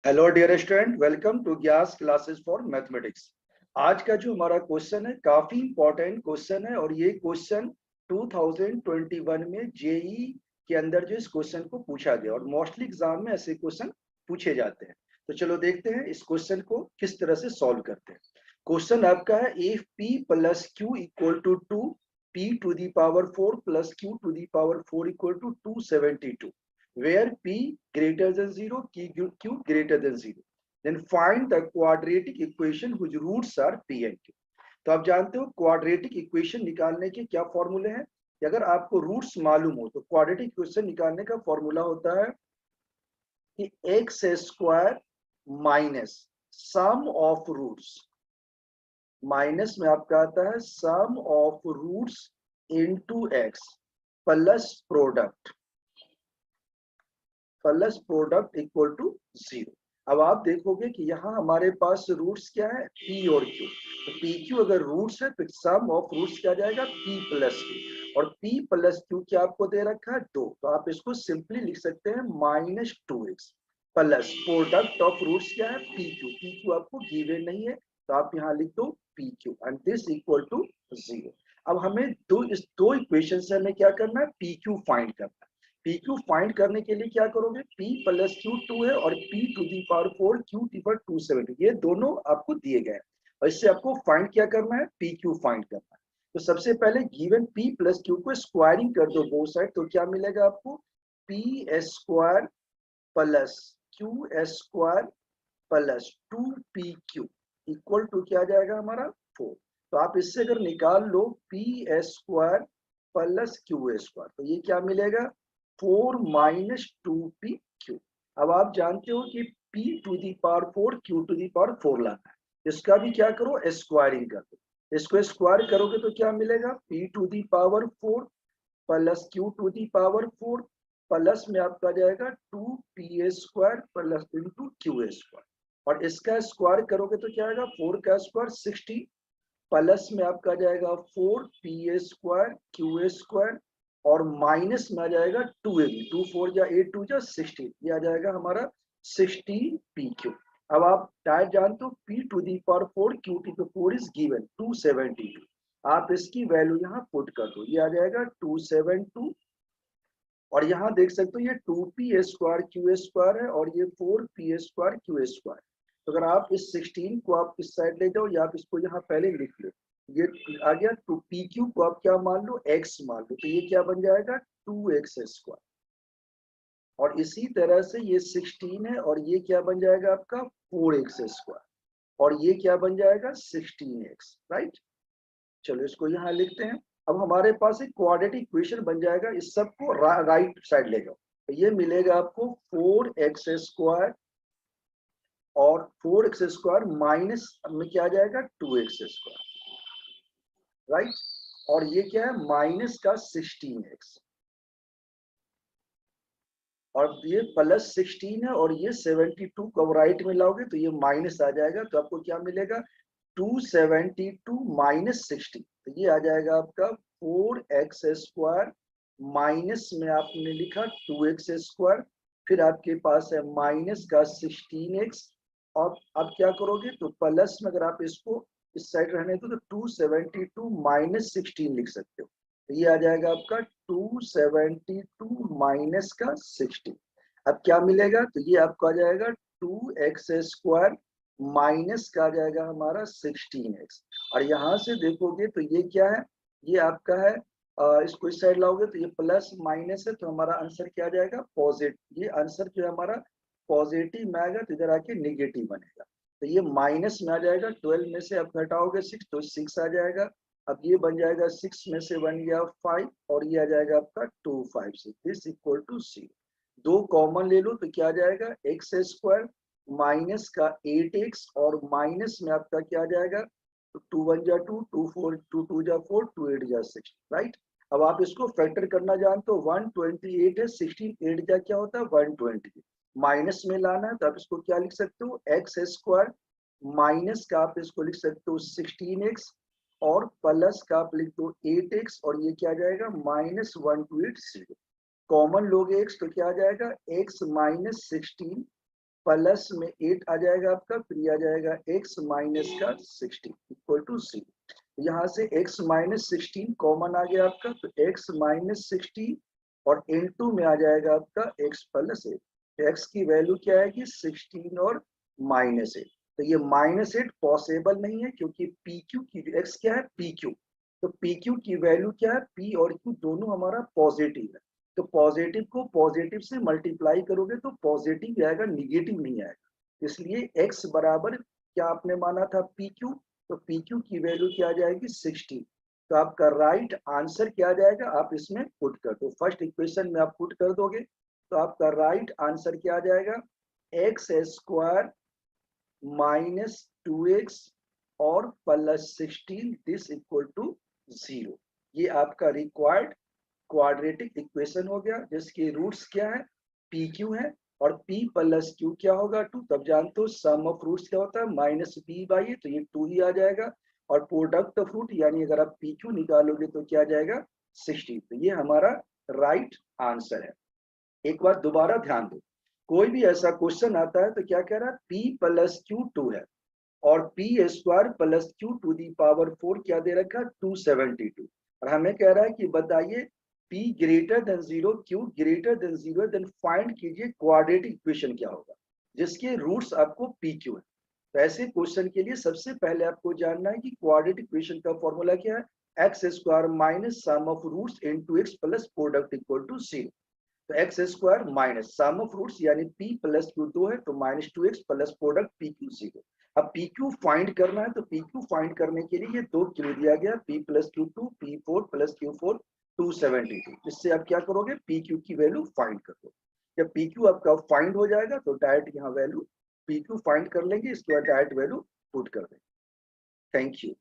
Hello dear student, welcome to ग्यास classes for mathematics. आज का जो हमारा क्वेश्चन है काफी इंपॉर्टेंट क्वेश्चन है और ये क्वेश्चन 2021 में जेई के अंदर जो इस क्वेश्चन को पूछा गया और मोस्टली एग्जाम में ऐसे क्वेश्चन पूछे जाते हैं। तो चलो देखते हैं इस क्वेश्चन को किस तरह से सॉल्व करते हैं। क्वेश्चन आपका है if p plus q equal to 2 p to the power 4 plus q to the power 4 equal to 272 where p greater than 0, q greater than 0, then find the quadratic equation whose roots are p and q। तो आप जानते हो quadratic equation निकालने के क्या फॉर्मूले हैं कि अगर आपको रूट्स मालूम हो तो क्वाड्रेटिक इक्वेशन निकालने का फॉर्मूला होता है कि x square minus sum of roots, minus में आपका आता है sum of roots into x plus product equal to 0। अब आप देखोगे कि यहाँ हमारे पास रूट्स क्या है, p और q। तो p q अगर रूट्स है तो सम ऑफ रूट्स क्या जाएगा, p प्लस q, और p प्लस q क्या आपको दे रखा है 2। तो आप इसको सिंपली लिख सकते हैं -2x plus product of roots क्या है, p q आपको गिवन नहीं है तो आप यहाँ लिख दो p q and this equal to 0। अब हमें इस दो इक्वेशन से हमें क्या करना है, p q फाइंड करना है। पी क्यू फाइंड करने के लिए क्या करोगे, p प्लस क्यू 2 है और p to the power 4 q to power 270, ये दोनों आपको दिए गए हैं और इससे आपको फाइंड क्या करना है, p क्यू फाइंड करना है। तो सबसे पहले गिवन p प्लस क्यू को स्क्वायरिंग कर दो बोथ साइड, तो क्या मिलेगा आपको, p square plus q square plus 2pq equal to क्या जाएगा हमारा 4। तो आप इससे अगर निकाल लो p square plus q square तो ये क्या मिलेगा, 4 माइनस 2pq। अब आप जानते हो कि p to the power 4 q to the power 4 लाना है, इसका भी क्या करो, स्क्वायरिंग कर दो। इसको स्क्वायर करोगे तो क्या मिलेगा, p to the power 4 plus q to the power 4 plus में आपका जाएगा 2p square plus into q square, और इसका स्क्वायर करोगे तो क्या आएगा, 4 का स्क्वायर 60 प्लस में आपका जाएगा 4p स्क्वायर क्यू स्क्वायर और माइनस में आ जाएगा 2ab, 2 4 जा 8 2 जा 16, ये आ जाएगा हमारा 16pq। अब आप डायरेक्ट जानते हो p to the power 4 q to the 4 is given 272, आप इसकी वैल्यू यहाँ पुट कर दो, ये आ जाएगा 272। और यहाँ देख सकते हो ये 2p स्क्वायर क्यू स्क्वायर है और ये 4p स्क्वायर क्यू स्क्वायर। तो अगर आप इस 16 को आप इस साइड ले जाओ या आप इसको यहाँ पहले लिख लो, ये आ गया, तो पी क्यू को आप क्या मान लो, x मान लो, तो ये क्या बन जाएगा 2x स्क्वायर। और इसी तरह से ये 16 है और ये क्या बन जाएगा आपका 4x स्क्वायर, और ये क्या बन जाएगा 16x, राइट। चलो इसको यहाँ लिखते हैं। अब हमारे पास एक क्वाड्रेटिक इक्वेशन बन जाएगा, इस सबको राइट साइड ले जाओ तो ये मिलेगा आपको 4x स्क्वायर और 4x स्क्वायर माइनस में क्या आ जाएगा 2x स्क्वायर, राइट। और ये क्या है, माइनस का 16x और ये प्लस 16 है और ये 72 को राइट में लाओगे तो ये माइनस आ जाएगा, तो आपको क्या मिलेगा 272 माइनस 60, तो ये आ जाएगा आपका 4x स्क्वायर माइनस में आपने लिखा 2x स्क्वायर, फिर आपके पास है माइनस का 16x और अब क्या करोगे तो प्लस में अगर आप इसको इस साइड रहने दो तो 272 माइनस 16 लिख सकते हो, तो ये आ जाएगा आपका 272 माइनस का 60। अब क्या मिलेगा, तो ये आपको आ जाएगा 2x स्क्वायर माइनस का आ जाएगा हमारा 16x, और यहाँ से देखोगे तो ये क्या है, ये आपका है, इसको इस साइड लाओगे तो ये प्लस माइनस है तो हमारा आंसर क्या आ जाएगा पॉजिटिव, ये आंसर जो है हमारा पॉजिटिव में आएगा तो इधर आके निगेटिव बनेगा, तो ये माइनस में आ जाएगा। 12 में से आप घटाओगे 6 तो 6 आ जाएगा, अब ये बन जाएगा 6 में से बन गया 5 और ये आ जाएगा आपका 2 5 6, दिस इक्वल टू 0। दो कॉमन ले लो तो क्या आ जाएगा एक्स स्क्वायर माइनस का 8x और माइनस में आपका क्या आ जाएगा, तो 2 1 जा 2 2 4 2 2 जा 4 2 8 जा 6, राइट। अब आप इसको फैक्टर करना जानते हो, 128 है, 16 8 जा क्या होता है 120, माइनस में लाना है तो आप इसको क्या लिख सकते हो एक्स स्क्वायर माइनस का आप इसको लिख सकते हो 16x और प्लस का आप लिख दो 8x और ये क्या आ जाएगा -1280, कॉमन लोगे x तो क्या आ जाएगा x माइनस 16 प्लस में 8 आ जाएगा आपका, फिर आ जाएगा x माइनस का 16 इक्वल टू 0। यहाँ से x माइनस 16 कॉमन आ गया आपका, तो x माइनस 16 और इनटू में आ जाएगा आपका x प्लस 8। x की वैल्यू क्या है कि 16 और माइनस 8। तो ये माइनस 8 पॉसिबल नहीं है क्योंकि पी क्यू की x क्या है पी क्यू, तो पी क्यू की वैल्यू क्या है p और q दोनों हमारा पॉजिटिव है। तो पॉजिटिव को पॉजिटिव से मल्टीप्लाई करोगे तो पॉजिटिव आएगा, निगेटिव नहीं आएगा। इसलिए x बराबर क्या आपने माना था पी क्यू, तो पी क्यू की वैल्यू क्या आ जाएगी 16। तो आपका राइट आंसर क्या आ जाएगा, आप इसमें पुट कर दो, फर्स्ट इक्वेशन में आप पुट कर दोगे तो आपका राइट आंसर क्या आ जाएगा, एक्स स्क्वायर माइनस 2x और प्लस 16 दिस इक्वल टू 0। ये आपका रिक्वायर्ड क्वाड्रेटिक इक्वेशन हो गया जिसके रूट्स क्या है पी क्यू है और p प्लस क्यू क्या होगा 2। तब जानते हो सम ऑफ रूट्स क्या होता है माइनस b बाई ए, तो ये 2 ही आ जाएगा। और प्रोडक्ट ऑफ रूट यानी अगर आप पी क्यू निकालोगे तो क्या आ जाएगा 16। तो ये हमारा राइट आंसर है। एक बार दोबारा ध्यान दो, कोई भी ऐसा क्वेश्चन आता है तो क्या कह रहा है p प्लस क्यू 2 है और p square plus q to the power 4 क्या दे रखा 272, और हमें कह रहा है कि बताइए p greater than 0 q greater than 0 then find कीजिए क्वाड्रेटिक इक्वेशन क्या होगा जिसके रूट्स आपको पी क्यू है। तो ऐसे क्वेश्चन के लिए सबसे पहले आपको जानना है कि क्वाड्रेटिक इक्वेशन का फॉर्मूला क्या है, x square minus sum of roots into x plus product equal to 0। तो x square minus sum of roots यानी p प्लस क्यू 2 है तो minus 2x plus product p q 0। अब पी क्यू फाइंड करना है तो पी क्यू फाइंड करने के लिए ये दो क्यू दिया गया p plus q 2 p4 plus Q 4 272। इससे आप क्या करोगे पी क्यू की वैल्यू फाइंड कर दो। जब पी क्यू आपका फाइंड हो जाएगा तो डायरेक्ट यहाँ वैल्यू पी क्यू फाइंड कर लेंगे, इसके बाद डायरेक्ट वैल्यू पुट कर देंगे। Thank you.